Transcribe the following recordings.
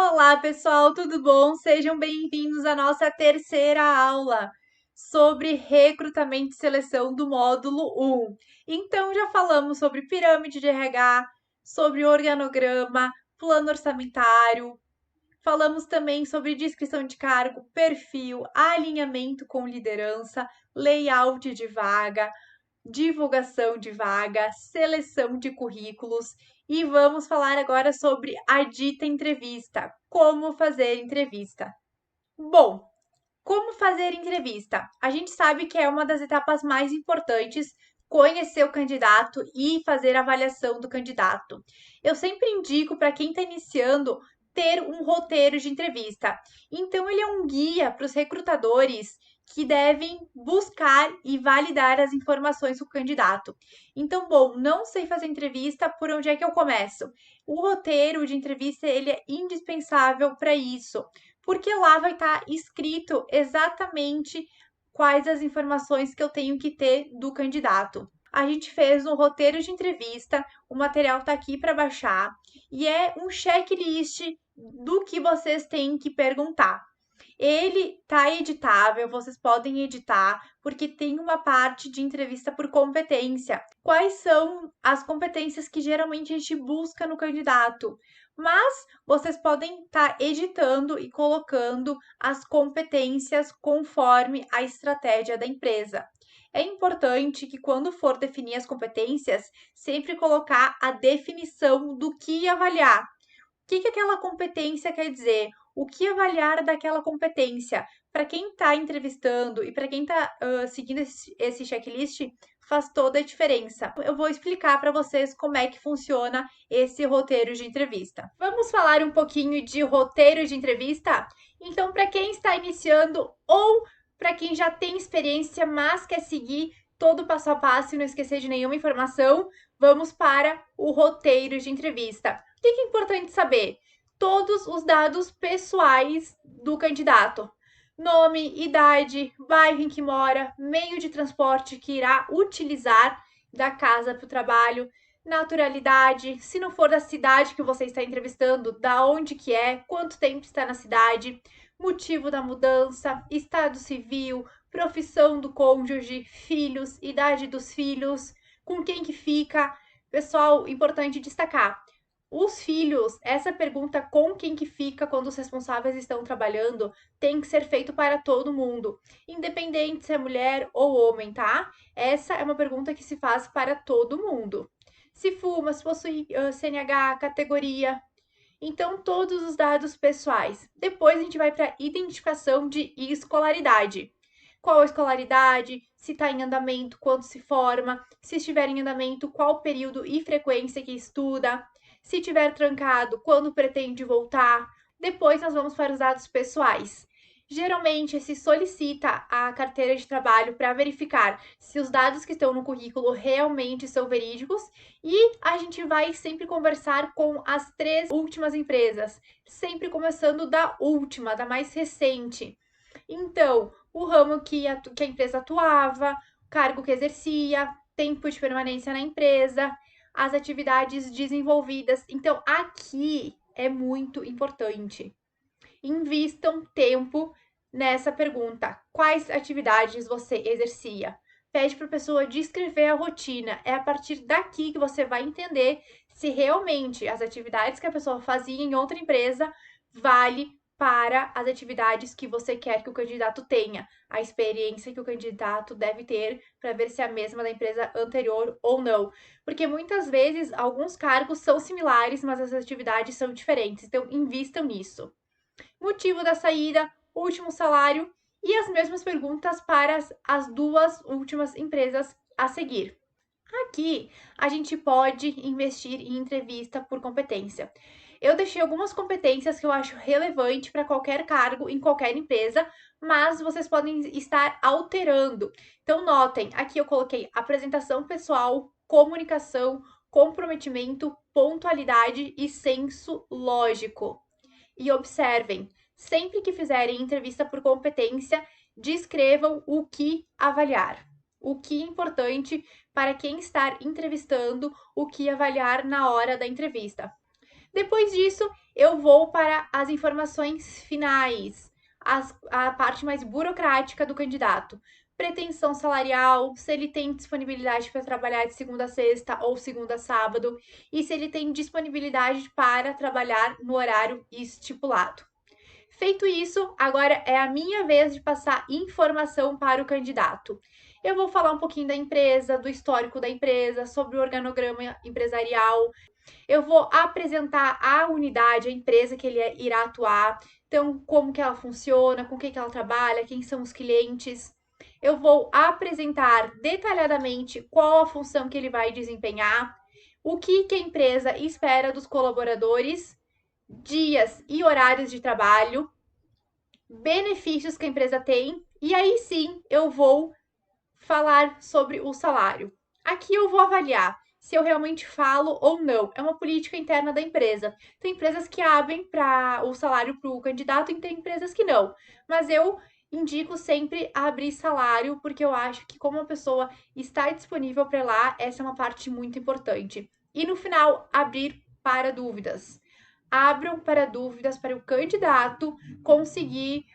Olá, pessoal, tudo bom? Sejam bem-vindos à nossa terceira aula sobre recrutamento e seleção do módulo 1. Então, já falamos sobre pirâmide de RH, sobre organograma, plano orçamentário, falamos também sobre descrição de cargo, perfil, alinhamento com liderança, layout de vaga, divulgação de vaga, seleção de currículos e vamos falar agora sobre a dita entrevista, como fazer entrevista. Bom, como fazer entrevista? A gente sabe que é uma das etapas mais importantes conhecer o candidato e fazer a avaliação do candidato. Eu sempre indico para quem está iniciando ter um roteiro de entrevista. Então, ele é um guia para os recrutadores que devem buscar e validar as informações do candidato. Então, bom, não sei fazer entrevista, por onde é que eu começo? O roteiro de entrevista ele é indispensável para isso, porque lá vai estar escrito exatamente quais as informações que eu tenho que ter do candidato. A gente fez um roteiro de entrevista, o material está aqui para baixar e é um checklist do que vocês têm que perguntar. Ele tá editável, vocês podem editar, porque tem uma parte de entrevista por competência. Quais são as competências que geralmente a gente busca no candidato? Mas vocês podem estar editando e colocando as competências conforme a estratégia da empresa. É importante que, quando for definir as competências, sempre colocar a definição do que avaliar. O que aquela competência quer dizer? O que avaliar daquela competência? Para quem está entrevistando e para quem está seguindo esse checklist, faz toda a diferença. Eu vou explicar para vocês como é que funciona esse roteiro de entrevista. Vamos falar um pouquinho de roteiro de entrevista? Então, para quem está iniciando ou para quem já tem experiência, mas quer seguir todo o passo a passo e não esquecer de nenhuma informação, vamos para o roteiro de entrevista. O que é importante saber? Todos os dados pessoais do candidato. Nome, idade, bairro em que mora, meio de transporte que irá utilizar da casa para o trabalho, naturalidade, se não for da cidade que você está entrevistando, da onde que é, quanto tempo está na cidade, motivo da mudança, estado civil, profissão do cônjuge, filhos, idade dos filhos, com quem que fica. Pessoal, importante destacar, os filhos, essa pergunta com quem que fica quando os responsáveis estão trabalhando, tem que ser feito para todo mundo, independente se é mulher ou homem, tá? Essa é uma pergunta que se faz para todo mundo. Se fuma, se possui CNH, categoria, então todos os dados pessoais. Depois a gente vai para identificação de escolaridade. Qual a escolaridade, se está em andamento, quando se forma, se estiver em andamento, qual período e frequência que estuda, se tiver trancado, quando pretende voltar. Depois nós vamos para os dados pessoais. Geralmente se solicita a carteira de trabalho para verificar se os dados que estão no currículo realmente são verídicos e a gente vai sempre conversar com as 3 últimas empresas, sempre começando da última, da mais recente. Então, o ramo que a empresa atuava, o cargo que exercia, tempo de permanência na empresa, as atividades desenvolvidas. Então, aqui é muito importante. Invistam tempo nessa pergunta. Quais atividades você exercia? Pede para a pessoa descrever a rotina. É a partir daqui que você vai entender se realmente as atividades que a pessoa fazia em outra empresa vale para as atividades que você quer que o candidato tenha, a experiência que o candidato deve ter para ver se é a mesma da empresa anterior ou não. Porque muitas vezes alguns cargos são similares, mas as atividades são diferentes. Então, invistam nisso. Motivo da saída, último salário e as mesmas perguntas para as 2 últimas empresas a seguir. Aqui a gente pode investir em entrevista por competência. Eu deixei algumas competências que eu acho relevante para qualquer cargo em qualquer empresa, mas vocês podem estar alterando. Então, notem, aqui eu coloquei apresentação pessoal, comunicação, comprometimento, pontualidade e senso lógico. E observem, sempre que fizerem entrevista por competência, descrevam o que avaliar. O que é importante para quem está entrevistando, o que avaliar na hora da entrevista. Depois disso, eu vou para as informações finais, a parte mais burocrática do candidato. Pretensão salarial, se ele tem disponibilidade para trabalhar de segunda a sexta ou segunda a sábado, e se ele tem disponibilidade para trabalhar no horário estipulado. Feito isso, agora é a minha vez de passar informação para o candidato. Eu vou falar um pouquinho da empresa, do histórico da empresa, sobre o organograma empresarial. Eu vou apresentar a unidade, a empresa que ele irá atuar. Então, como que ela funciona, com quem que ela trabalha, quem são os clientes. Eu vou apresentar detalhadamente qual a função que ele vai desempenhar, o que a empresa espera dos colaboradores, dias e horários de trabalho, benefícios que a empresa tem, e aí sim eu vou falar sobre o salário. Aqui eu vou avaliar se eu realmente falo ou não. É uma política interna da empresa. Tem empresas que abrem para o salário para o candidato e tem empresas que não. Mas eu indico sempre abrir salário, porque eu acho que como a pessoa está disponível para lá, essa é uma parte muito importante. E no final, abrir para dúvidas. Abram para dúvidas para o candidato conseguir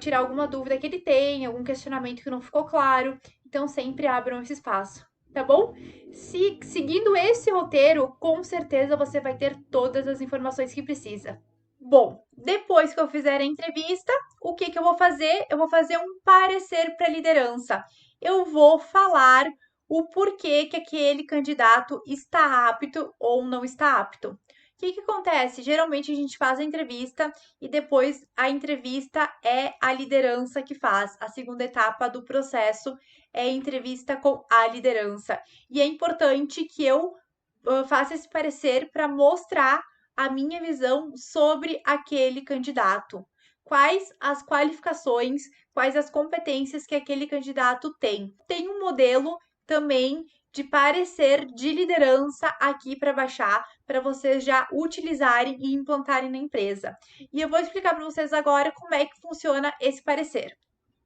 tirar alguma dúvida que ele tem, algum questionamento que não ficou claro. Então, sempre abram esse espaço, tá bom? Seguindo esse roteiro, com certeza você vai ter todas as informações que precisa. Bom, depois que eu fizer a entrevista, o que eu vou fazer? Eu vou fazer um parecer para a liderança. Eu vou falar o porquê que aquele candidato está apto ou não está apto. O que acontece? Geralmente a gente faz a entrevista e depois a entrevista é a liderança que faz. A segunda etapa do processo é a entrevista com a liderança. E é importante que eu faça esse parecer para mostrar a minha visão sobre aquele candidato. Quais as qualificações, quais as competências que aquele candidato tem. Tem um modelo também de parecer de liderança aqui para baixar, para vocês já utilizarem e implantarem na empresa. E eu vou explicar para vocês agora como é que funciona esse parecer.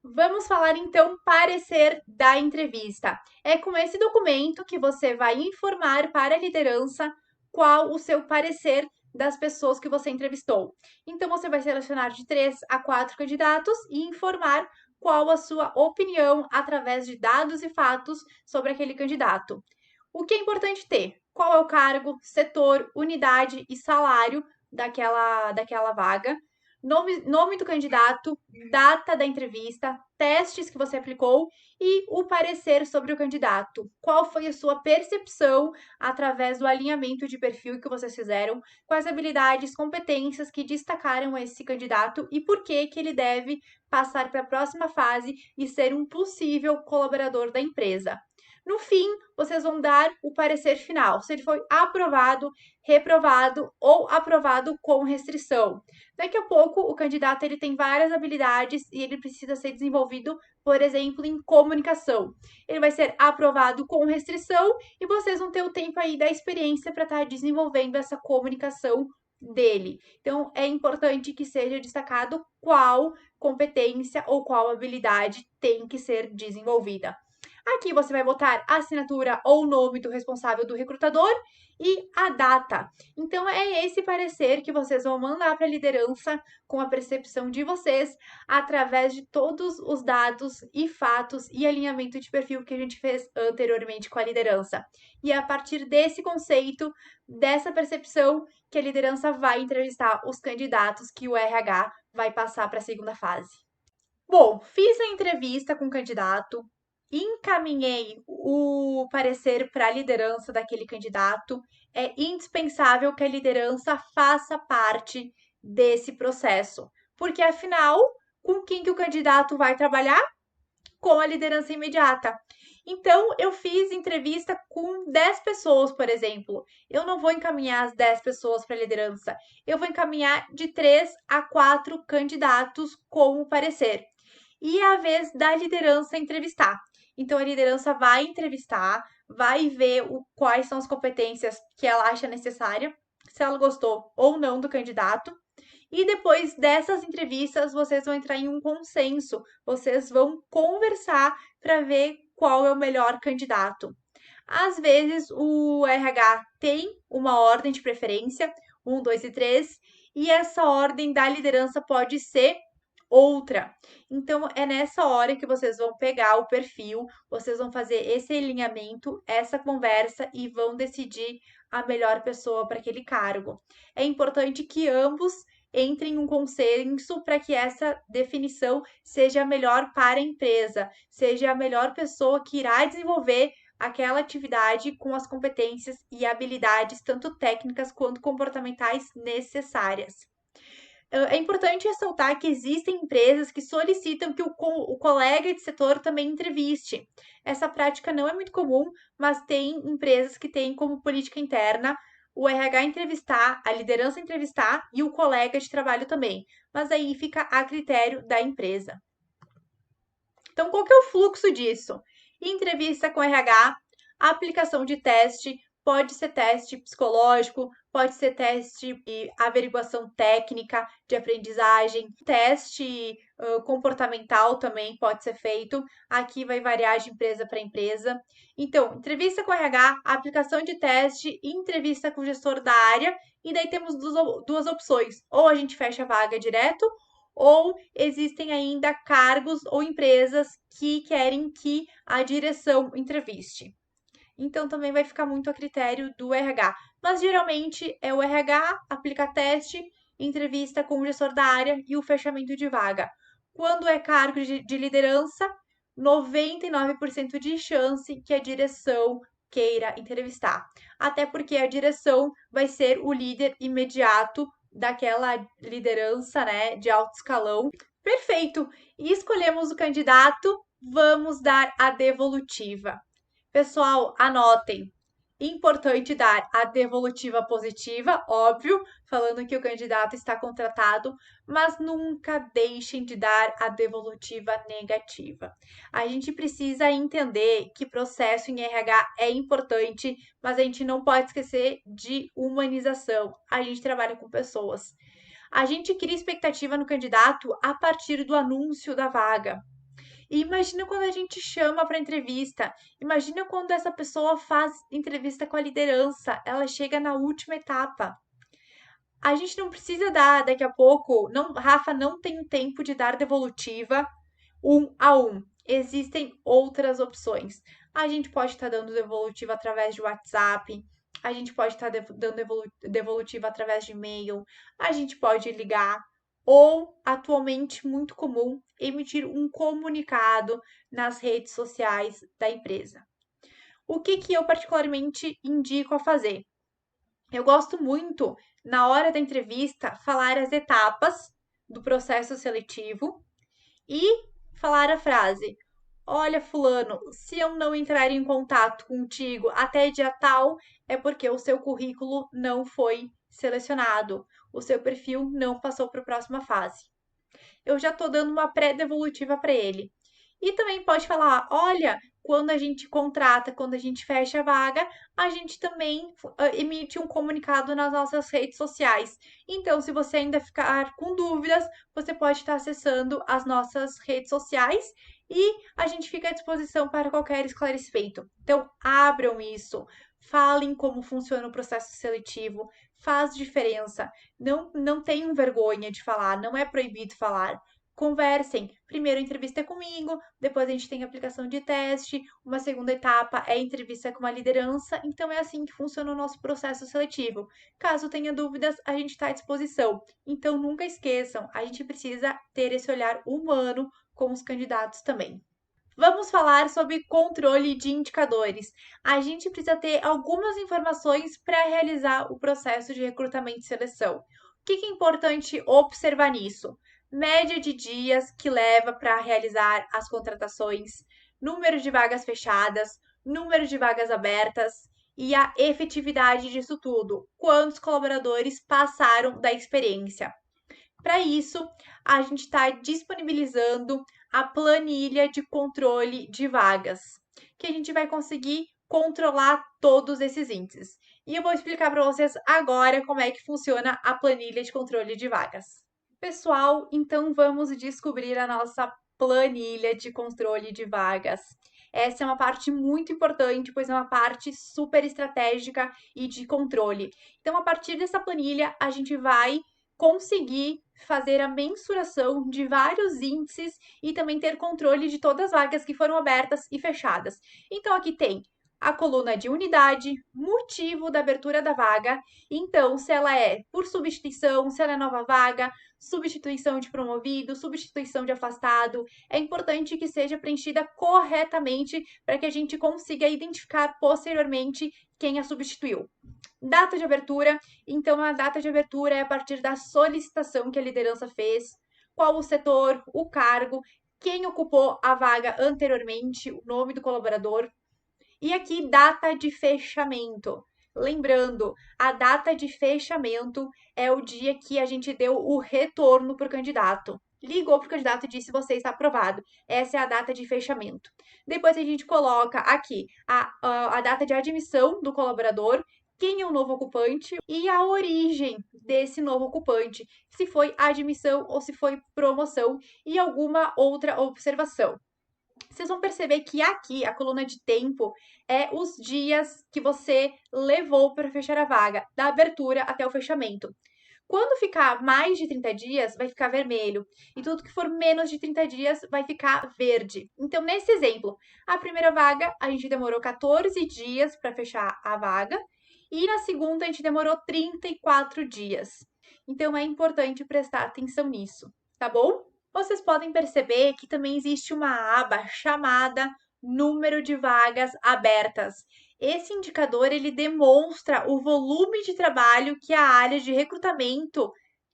Vamos falar então parecer da entrevista. É com esse documento que você vai informar para a liderança qual o seu parecer das pessoas que você entrevistou. Então você vai selecionar de 3 a 4 candidatos e informar qual a sua opinião através de dados e fatos sobre aquele candidato. O que é importante ter? Qual é o cargo, setor, unidade e salário daquela vaga? Nome do candidato, data da entrevista, testes que você aplicou e o parecer sobre o candidato. Qual foi a sua percepção através do alinhamento de perfil que vocês fizeram, quais habilidades, competências que destacaram esse candidato e por que ele deve passar para a próxima fase e ser um possível colaborador da empresa. No fim, vocês vão dar o parecer final, se ele foi aprovado, reprovado ou aprovado com restrição. Daqui a pouco, o candidato ele tem várias habilidades e ele precisa ser desenvolvido, por exemplo, em comunicação. Ele vai ser aprovado com restrição e vocês vão ter o tempo aí da experiência para estar desenvolvendo essa comunicação dele. Então, é importante que seja destacado qual competência ou qual habilidade tem que ser desenvolvida. Aqui você vai botar a assinatura ou nome do responsável do recrutador e a data. Então, é esse parecer que vocês vão mandar para a liderança com a percepção de vocês, através de todos os dados e fatos e alinhamento de perfil que a gente fez anteriormente com a liderança. E é a partir desse conceito, dessa percepção, que a liderança vai entrevistar os candidatos que o RH vai passar para a segunda fase. Bom, fiz a entrevista com o candidato, encaminhei o parecer para a liderança daquele candidato. É indispensável que a liderança faça parte desse processo, porque afinal, com quem que o candidato vai trabalhar? Com a liderança imediata. Então, eu fiz entrevista com 10 pessoas, por exemplo. Eu não vou encaminhar as 10 pessoas para a liderança. Eu vou encaminhar de 3 a 4 candidatos com o parecer. E é a vez da liderança entrevistar. Então, a liderança vai entrevistar, vai ver quais são as competências que ela acha necessária, se ela gostou ou não do candidato. E depois dessas entrevistas, vocês vão entrar em um consenso, vocês vão conversar para ver qual é o melhor candidato. Às vezes, o RH tem uma ordem de preferência, 1, 2 e 3, e essa ordem da liderança pode ser outra. Então, é nessa hora que vocês vão pegar o perfil, vocês vão fazer esse alinhamento, essa conversa e vão decidir a melhor pessoa para aquele cargo. É importante que ambos entrem em um consenso para que essa definição seja a melhor para a empresa, seja a melhor pessoa que irá desenvolver aquela atividade com as competências e habilidades, tanto técnicas quanto comportamentais necessárias. É importante ressaltar que existem empresas que solicitam que o colega de setor também entreviste. Essa prática não é muito comum, mas tem empresas que têm como política interna o RH entrevistar, a liderança entrevistar e o colega de trabalho também. Mas aí fica a critério da empresa. Então, qual que é o fluxo disso? Entrevista com RH, aplicação de teste, pode ser teste psicológico, pode ser teste de averiguação técnica de aprendizagem, teste comportamental também pode ser feito. Aqui vai variar de empresa para empresa. Então, entrevista com RH, aplicação de teste, entrevista com o gestor da área, e daí temos duas opções: ou a gente fecha a vaga direto, ou existem ainda cargos ou empresas que querem que a direção entreviste. Então também vai ficar muito a critério do RH. Mas geralmente é o RH, aplica teste, entrevista com o gestor da área e o fechamento de vaga. Quando é cargo de liderança, 99% de chance que a direção queira entrevistar. Até porque a direção vai ser o líder imediato daquela liderança, né, de alto escalão. Perfeito! E escolhemos o candidato, vamos dar a devolutiva. Pessoal, anotem. Importante dar a devolutiva positiva, óbvio, falando que o candidato está contratado, mas nunca deixem de dar a devolutiva negativa. A gente precisa entender que processo em RH é importante, mas a gente não pode esquecer de humanização. A gente trabalha com pessoas. A gente cria expectativa no candidato a partir do anúncio da vaga. E imagina quando a gente chama para entrevista. Imagina quando essa pessoa faz entrevista com a liderança, ela chega na última etapa. A gente não precisa dar daqui a pouco, não, Rafa, não tem tempo de dar devolutiva 1 a 1. Existem outras opções. A gente pode estar dando devolutiva através de WhatsApp, a gente pode estar dando devolutiva através de e-mail, a gente pode ligar, ou, atualmente muito comum, emitir um comunicado nas redes sociais da empresa. O que eu particularmente indico a fazer? Eu gosto muito, na hora da entrevista, falar as etapas do processo seletivo e falar a frase: olha, fulano, se eu não entrar em contato contigo até dia tal, é porque o seu currículo não foi selecionado, o seu perfil não passou para a próxima fase. Eu já estou dando uma pré-devolutiva para ele. E também pode falar: olha, quando a gente contrata, quando a gente fecha a vaga, a gente também emite um comunicado nas nossas redes sociais. Então, se você ainda ficar com dúvidas, você pode estar acessando as nossas redes sociais e a gente fica à disposição para qualquer esclarecimento. Então, abram isso, falem como funciona o processo seletivo, faz diferença. Não tenham vergonha de falar, não é proibido falar. Conversem. Primeiro, entrevista comigo, depois a gente tem a aplicação de teste, uma segunda etapa é entrevista com a liderança. Então, é assim que funciona o nosso processo seletivo. Caso tenha dúvidas, a gente está à disposição. Então, nunca esqueçam, a gente precisa ter esse olhar humano com os candidatos também. Vamos falar sobre controle de indicadores. A gente precisa ter algumas informações para realizar o processo de recrutamento e seleção. O que é importante observar nisso? Média de dias que leva para realizar as contratações, número de vagas fechadas, número de vagas abertas e a efetividade disso tudo. Quantos colaboradores passaram da experiência? Para isso, a gente está disponibilizando a planilha de controle de vagas, que a gente vai conseguir controlar todos esses índices. E eu vou explicar para vocês agora como é que funciona a planilha de controle de vagas. Pessoal, então vamos descobrir a nossa planilha de controle de vagas. Essa é uma parte muito importante, pois é uma parte super estratégica e de controle. Então, a partir dessa planilha, a gente vai conseguir fazer a mensuração de vários índices e também ter controle de todas as vagas que foram abertas e fechadas. Então, aqui tem a coluna de unidade, motivo da abertura da vaga, então, se ela é por substituição, se ela é nova vaga, substituição de promovido, substituição de afastado, é importante que seja preenchida corretamente para que a gente consiga identificar posteriormente quem a substituiu. Data de abertura, então a data de abertura é a partir da solicitação que a liderança fez, qual o setor, o cargo, quem ocupou a vaga anteriormente, o nome do colaborador. E aqui, data de fechamento. Lembrando, a data de fechamento é o dia que a gente deu o retorno para o candidato. Ligou para o candidato e disse: você está aprovado. Essa é a data de fechamento. Depois a gente coloca aqui a data de admissão do colaborador, quem é o novo ocupante e a origem desse novo ocupante, se foi admissão ou se foi promoção e alguma outra observação. Vocês vão perceber que aqui a coluna de tempo é os dias que você levou para fechar a vaga, da abertura até o fechamento. Quando ficar mais de 30 dias, vai ficar vermelho. E tudo que for menos de 30 dias vai ficar verde. Então, nesse exemplo, a primeira vaga, a gente demorou 14 dias para fechar a vaga. E na segunda, a gente demorou 34 dias. Então, é importante prestar atenção nisso, tá bom? Vocês podem perceber que também existe uma aba chamada número de vagas abertas. Esse indicador ele demonstra o volume de trabalho que a área de recrutamento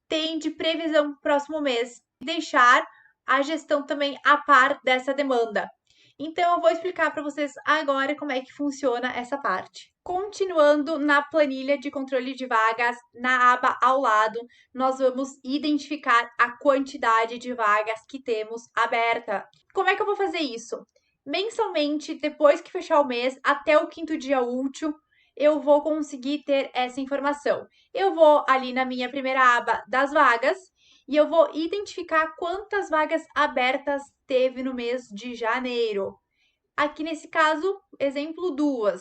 tem de previsão para o próximo mês, e deixar a gestão também a par dessa demanda. Então, eu vou explicar para vocês agora como é que funciona essa parte. Continuando na planilha de controle de vagas, na aba ao lado, nós vamos identificar a quantidade de vagas que temos aberta. Como é que eu vou fazer isso? Mensalmente, depois que fechar o mês, até o 5º dia útil, eu vou conseguir ter essa informação. Eu vou ali na minha primeira aba das vagas e eu vou identificar quantas vagas abertas teve no mês de janeiro. Aqui nesse caso, exemplo 2.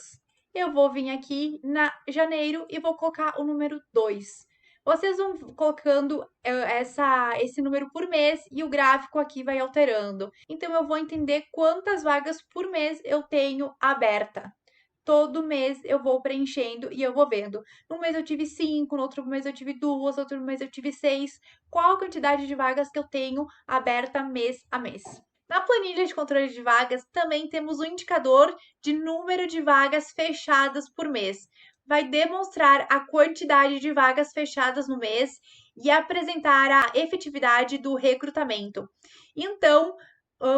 Eu vou vir aqui na janeiro e vou colocar o número 2. Vocês vão colocando esse número por mês e o gráfico aqui vai alterando. Então, eu vou entender quantas vagas por mês eu tenho aberta. Todo mês eu vou preenchendo e eu vou vendo. No mês eu tive 5, no outro mês eu tive 2, no outro mês eu tive 6. Qual a quantidade de vagas que eu tenho aberta mês a mês? Na planilha de controle de vagas, também temos o indicador de número de vagas fechadas por mês. Vai demonstrar a quantidade de vagas fechadas no mês e apresentar a efetividade do recrutamento. Então,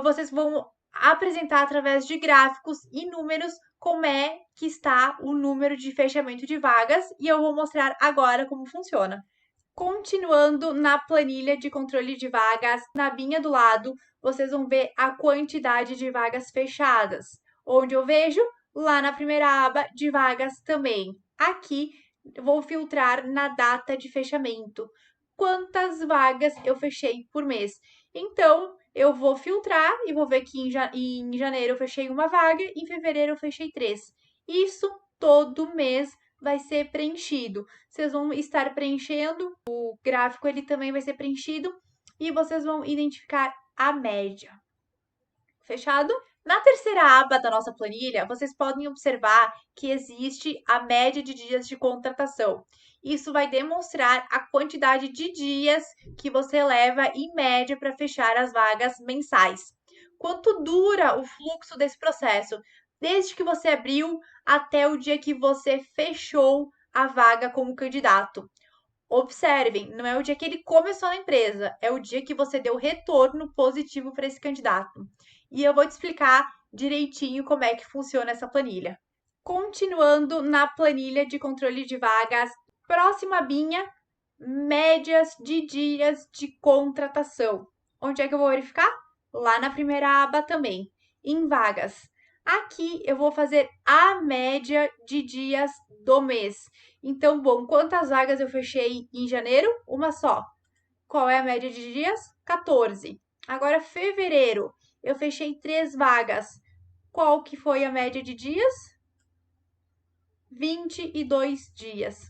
vocês vão apresentar através de gráficos e números como é que está o número de fechamento de vagas e eu vou mostrar agora como funciona. Continuando na planilha de controle de vagas, na abinha do lado, vocês vão ver a quantidade de vagas fechadas. Onde eu vejo? Lá na primeira aba de vagas também. Aqui, eu vou filtrar na data de fechamento. Quantas vagas eu fechei por mês? Então, eu vou filtrar e vou ver que em janeiro eu fechei uma vaga, em fevereiro eu fechei 3. Isso todo mês vai ser preenchido. Vocês vão estar preenchendo, o gráfico ele também vai ser preenchido e vocês vão identificar a média. Fechado? Na terceira aba da nossa planilha, vocês podem observar que existe a média de dias de contratação. Isso vai demonstrar a quantidade de dias que você leva em média para fechar as vagas mensais. Quanto dura o fluxo desse processo? Desde que você abriu até o dia que você fechou a vaga como candidato. Observem, não é o dia que ele começou na empresa, é o dia que você deu retorno positivo para esse candidato. E eu vou te explicar direitinho como é que funciona essa planilha. Continuando na planilha de controle de vagas, próxima abinha, médias de dias de contratação. Onde é que eu vou verificar? Lá na primeira aba também, em vagas. Aqui eu vou fazer a média de dias do mês. Então, bom, quantas vagas eu fechei em janeiro? Uma só. Qual é a média de dias? 14. Agora, fevereiro, eu fechei 3 vagas. qual que foi a média de dias? 22 dias.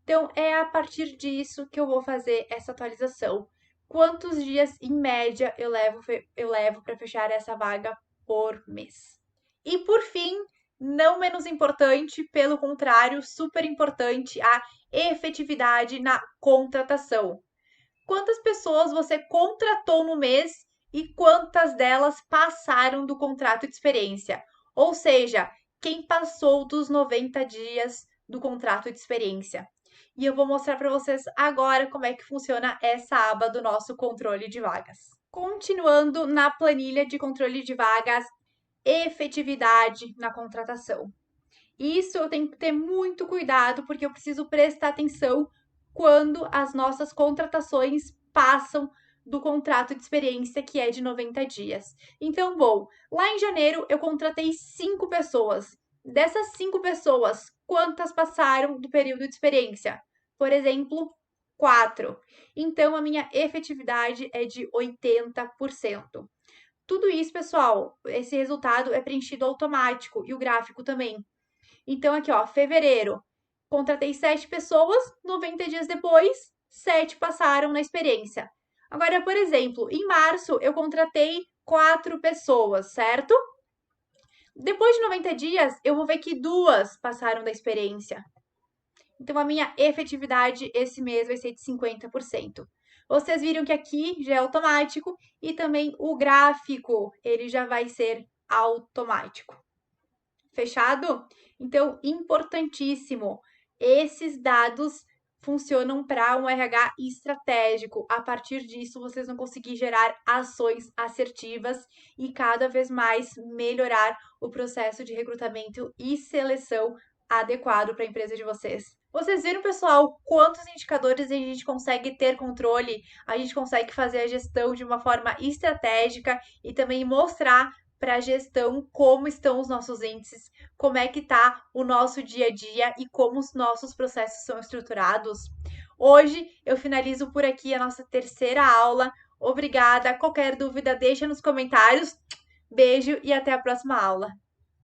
Então, é a partir disso que eu vou fazer essa atualização. Quantos dias, em média, eu levo para fechar essa vaga por mês? E, por fim, não menos importante, pelo contrário, super importante, a efetividade na contratação. Quantas pessoas você contratou no mês e quantas delas passaram do contrato de experiência? Ou seja, quem passou dos 90 dias do contrato de experiência. E eu vou mostrar para vocês agora como é que funciona essa aba do nosso controle de vagas. Continuando na planilha de controle de vagas, efetividade na contratação. Isso eu tenho que ter muito cuidado, porque eu preciso prestar atenção quando as nossas contratações passam do contrato de experiência, que é de 90 dias. Então, bom, lá em janeiro eu contratei 5 pessoas. Dessas 5 pessoas, quantas passaram do período de experiência? Por exemplo, 4. Então, a minha efetividade é de 80%. Tudo isso, pessoal, esse resultado é preenchido automático e o gráfico também. Então, aqui, ó, fevereiro, contratei 7 pessoas, 90 dias depois, 7 passaram na experiência. Agora, por exemplo, em março, eu contratei 4 pessoas, certo? Depois de 90 dias, eu vou ver que 2 passaram da experiência. Então, a minha efetividade esse mês vai ser de 50%. Vocês viram que aqui já é automático e também o gráfico, ele já vai ser automático. Fechado? Então, importantíssimo. Esses dados funcionam para um RH estratégico. A partir disso, vocês vão conseguir gerar ações assertivas e cada vez mais melhorar o processo de recrutamento e seleção adequado para a empresa de vocês. Vocês viram, pessoal, quantos indicadores a gente consegue ter controle, a gente consegue fazer a gestão de uma forma estratégica e também mostrar para a gestão como estão os nossos índices, como é que está o nosso dia a dia e como os nossos processos são estruturados. Hoje eu finalizo por aqui a nossa terceira aula. Obrigada. Qualquer dúvida, deixa nos comentários. Beijo e até a próxima aula.